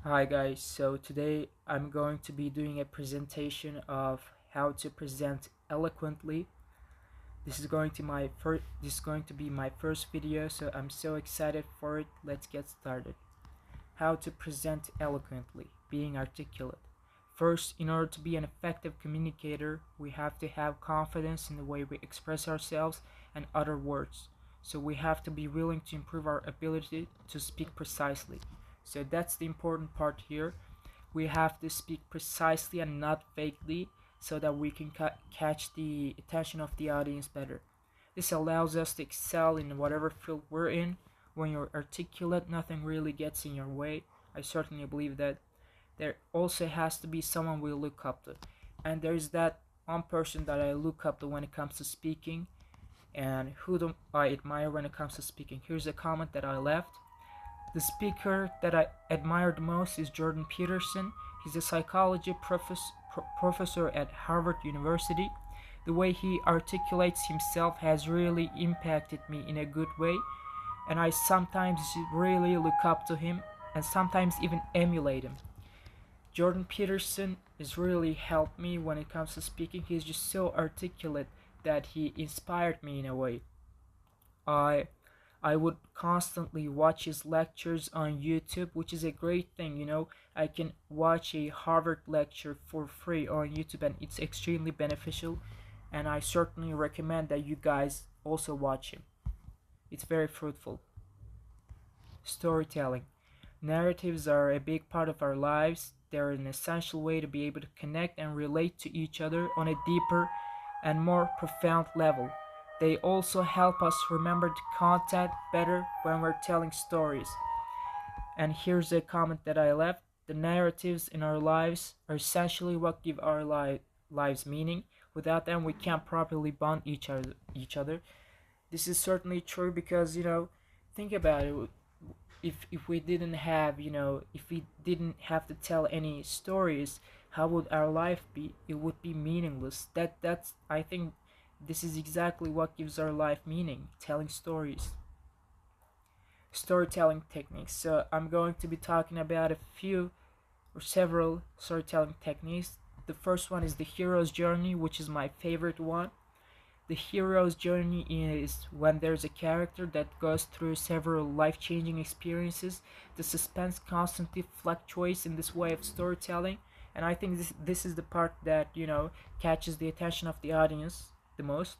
Hi guys, so today I'm going to be doing a presentation of how to present eloquently. This is going to be my first video, so I'm so excited for it. Let's get started. How to present eloquently, being articulate. First, in order to be an effective communicator, we have to have confidence in the way we express ourselves and utter words. So we have to be willing to improve our ability to speak precisely. So that's the important part here. We have to speak precisely and not vaguely so that we can catch the attention of the audience better. This allows us to excel in whatever field we're in. When you're articulate, nothing really gets in your way. I certainly believe that there also has to be someone we look up to. And there's that one person that I look up to when it comes to speaking, and who do I admire when it comes to speaking. Here's a comment that I left. The speaker that I admire the most is Jordan Peterson. He's a psychology professor at Harvard University. The way he articulates himself has really impacted me in a good way, and I sometimes really look up to him and sometimes even emulate him. Jordan Peterson has really helped me when it comes to speaking. He's just so articulate that he inspired me in a way. I I would constantly watch his lectures on YouTube, which is a great thing. I can watch a Harvard lecture for free on YouTube, and it's extremely beneficial. And I certainly recommend that you guys also watch him. It's very fruitful. Storytelling. Narratives are a big part of our lives. They're an essential way to be able to connect and relate to each other on a deeper and more profound level. They also help us remember the content better when we're telling stories. And here's a comment that I left. The narratives in our lives are essentially what give our lives meaning. Without them, we can't properly bond each other. This is certainly true because, think about it. If we didn't have, if we didn't have to tell any stories, how would our life be? It would be meaningless. That's I think this is exactly what gives our life meaning, telling stories. Storytelling techniques. So I'm going to be talking about a few or several storytelling techniques. The first one is the hero's journey, which is my favorite one. The hero's journey is when there's a character that goes through several life-changing experiences. The suspense constantly fluctuates in this way of storytelling, and I think this is the part that catches the attention of the audience the most.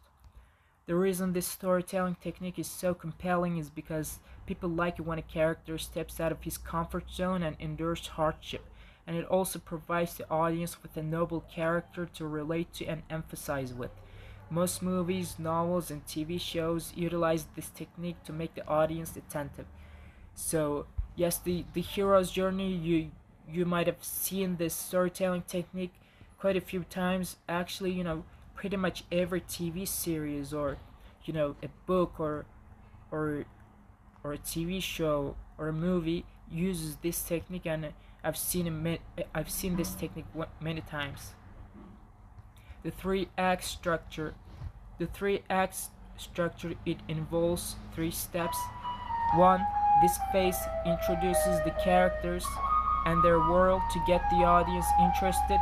The reason this storytelling technique is so compelling is because people like it when a character steps out of his comfort zone and endures hardship, and it also provides the audience with a noble character to relate to and emphasize with. Most movies, novels, and TV shows utilize this technique to make the audience attentive. So, yes, the hero's journey, you might have seen this storytelling technique quite a few times. Actually, pretty much every TV series or a book or or a TV show or a movie uses this technique, and I've seen this technique many times. The three act structure. The three acts structure, it involves three steps. 1. This phase introduces the characters and their world to get the audience interested.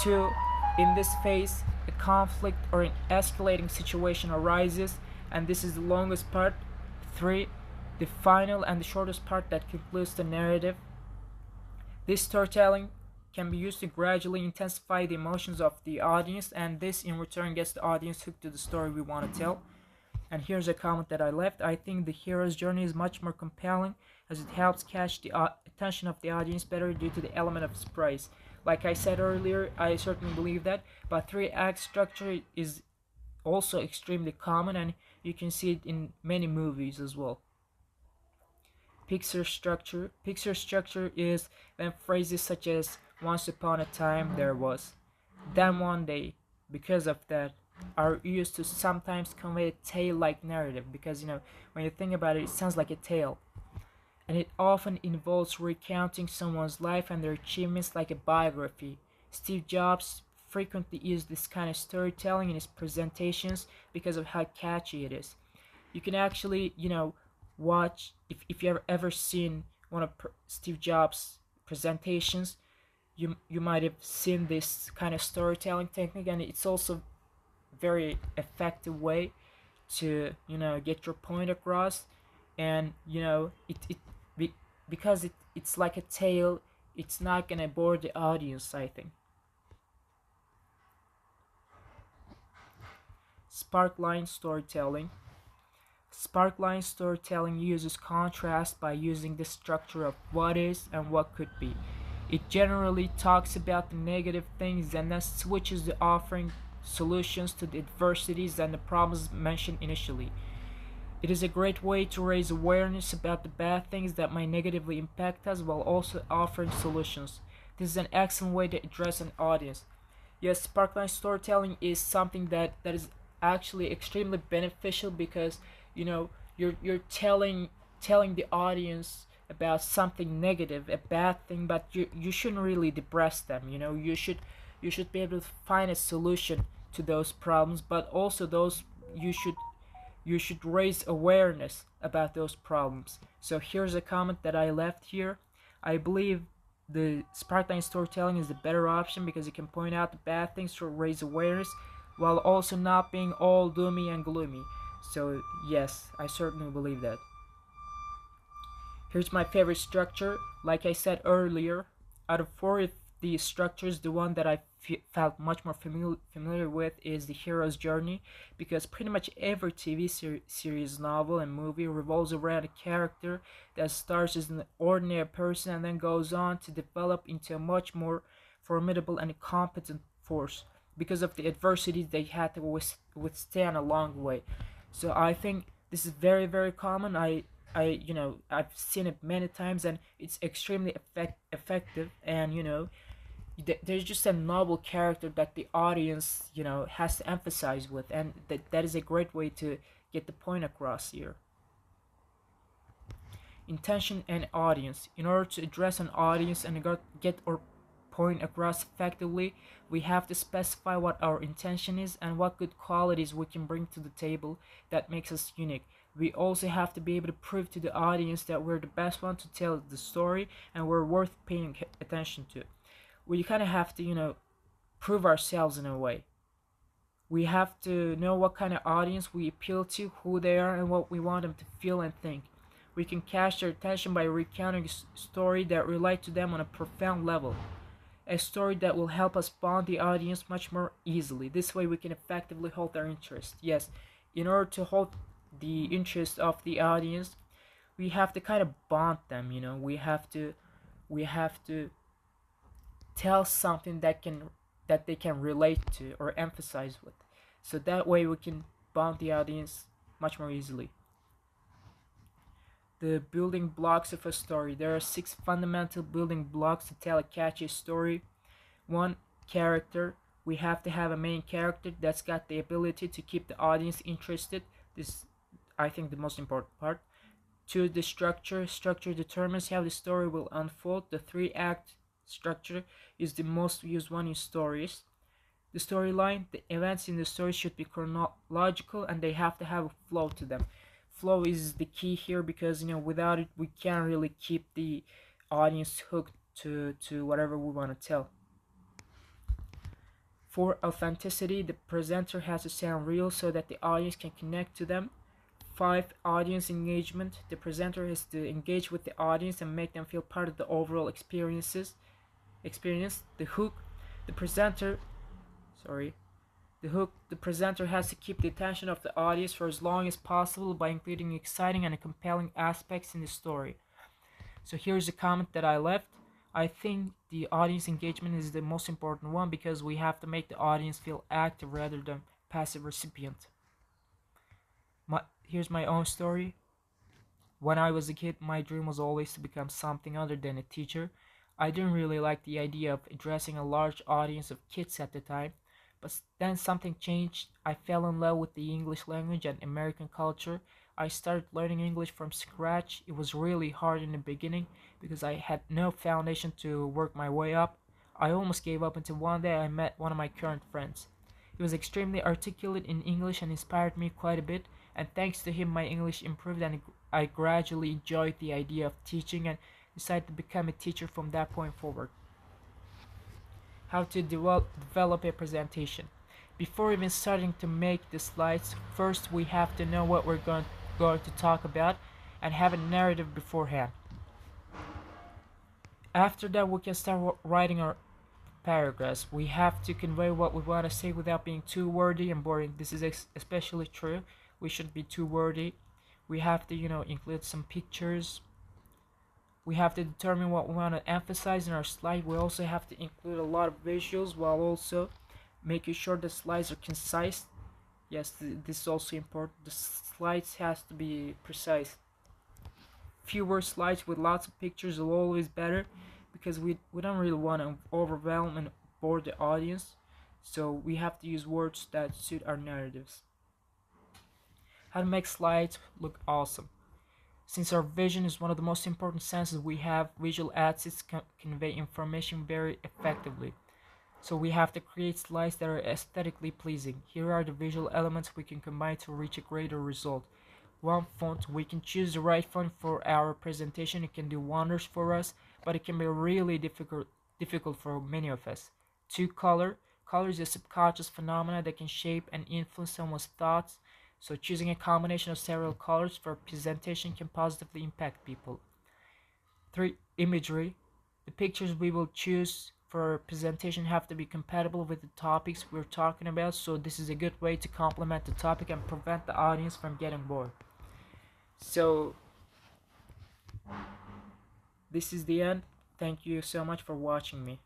2. In this phase, a conflict or an escalating situation arises, and this is the longest part. 3. The final and the shortest part that concludes the narrative. This storytelling can be used to gradually intensify the emotions of the audience, and this in return gets the audience hooked to the story we want to tell. And here's a comment that I left. I think the hero's journey is much more compelling as it helps catch the attention of the audience better due to the element of surprise. Like I said earlier, I certainly believe that, but three act structure is also extremely common, and you can see it in many movies as well. Picture structure. Picture structure is when phrases such as once upon a time there was, then one day, because of that, are used to sometimes convey a tale-like narrative because when you think about it, it sounds like a tale, and it often involves recounting someone's life and their achievements like a biography. Steve Jobs frequently used this kind of storytelling in his presentations because of how catchy it is. You can actually, watch if you've ever seen one of Steve Jobs' presentations, you might have seen this kind of storytelling technique, and it's also very effective way to get your point across. And because it's like a tale, it's not gonna bore the audience, I think. Sparkline storytelling. Sparkline storytelling uses contrast by using the structure of what is and what could be. It generally talks about the negative things and then switches to offering solutions to the adversities and the problems mentioned initially. It is a great way to raise awareness about the bad things that might negatively impact us while also offering solutions. This is an excellent way to address an audience. Yes, sparkline storytelling is something that is actually extremely beneficial because you're telling the audience about something negative, a bad thing, but you shouldn't really depress them. You should be able to find a solution to those problems, but also those you should raise awareness about those problems. So here's a comment that I left here. I believe the sparkline storytelling is the better option because it can point out the bad things to raise awareness while also not being all doomy and gloomy. So yes, I certainly believe that. Here's my favorite structure. Like I said earlier, out of four of these structures, the one that I felt much more familiar with is the hero's journey, because pretty much every TV series, novel, and movie revolves around a character that starts as an ordinary person and then goes on to develop into a much more formidable and competent force because of the adversities they had to withstand along the way. So I think this is very, very common. I've seen it many times, and it's extremely effective. And there's just a noble character that the audience has to emphasize with, and that is a great way to get the point across here. Intention and audience. In order to address an audience and get our point across effectively, we have to specify what our intention is and what good qualities we can bring to the table that makes us unique. We also have to be able to prove to the audience that we're the best one to tell the story and we're worth paying attention to. We kind of have to, prove ourselves in a way. We have to know what kind of audience we appeal to, who they are, and what we want them to feel and think. We can catch their attention by recounting a story that relates to them on a profound level. A story that will help us bond the audience much more easily. This way we can effectively hold their interest. Yes, in order to hold the interest of the audience, we have to kind of bond them, we have to tell something that they can relate to or emphasize with. So that way we can bond the audience much more easily. The building blocks of a story. There are 6 fundamental building blocks to tell a catchy story. 1, character. We have to have a main character that's got the ability to keep the audience interested. This, I think, the most important part. 2, the structure. Structure determines how the story will unfold. The 3-act structure is the most used one in stories. The storyline. The events in the story should be chronological and they have to have a flow to them. Flow is the key here because without it we can't really keep the audience hooked to whatever we want to tell. For authenticity, the presenter has to sound real so that the audience can connect to them. 5, audience engagement. The presenter has to engage with the audience and make them feel part of the overall experience. The hook. The presenter has to keep the attention of the audience for as long as possible by including exciting and compelling aspects in the story. So here's a comment that I left. I think the audience engagement is the most important one because we have to make the audience feel active rather than passive recipient. Here's my own story. When I was a kid, my dream was always to become something other than a teacher. I didn't really like the idea of addressing a large audience of kids at the time. But then something changed. I fell in love with the English language and American culture. I started learning English from scratch. It was really hard in the beginning because I had no foundation to work my way up. I almost gave up until one day I met one of my current friends. He was extremely articulate in English and inspired me quite a bit, and thanks to him my English improved and I gradually enjoyed the idea of teaching, and decide to become a teacher from that point forward. How to develop a presentation. Before even starting to make the slides, first we have to know what we're going to talk about and have a narrative beforehand. After that, we can start writing our paragraphs. We have to convey what we want to say without being too wordy and boring. This is especially true. We shouldn't be too wordy. We have to, include some pictures. We have to determine what we want to emphasize in our slide. We also have to include a lot of visuals while also making sure the slides are concise. Yes, this is also important. The slides has to be precise. Fewer slides with lots of pictures are always better, because we don't really want to overwhelm and bore the audience, so we have to use words that suit our narratives. How to make slides look awesome. Since our vision is one of the most important senses we have, visual assets convey information very effectively. So we have to create slides that are aesthetically pleasing. Here are the visual elements we can combine to reach a greater result. One, font. We can choose the right font for our presentation. It can do wonders for us, but it can be really difficult for many of us. Two, color. Color is a subconscious phenomena that can shape and influence someone's thoughts. So choosing a combination of several colors for presentation can positively impact people. 3, imagery. The pictures we will choose for presentation have to be compatible with the topics we're talking about, so this is a good way to complement the topic and prevent the audience from getting bored. So this is the end. Thank you so much for watching me.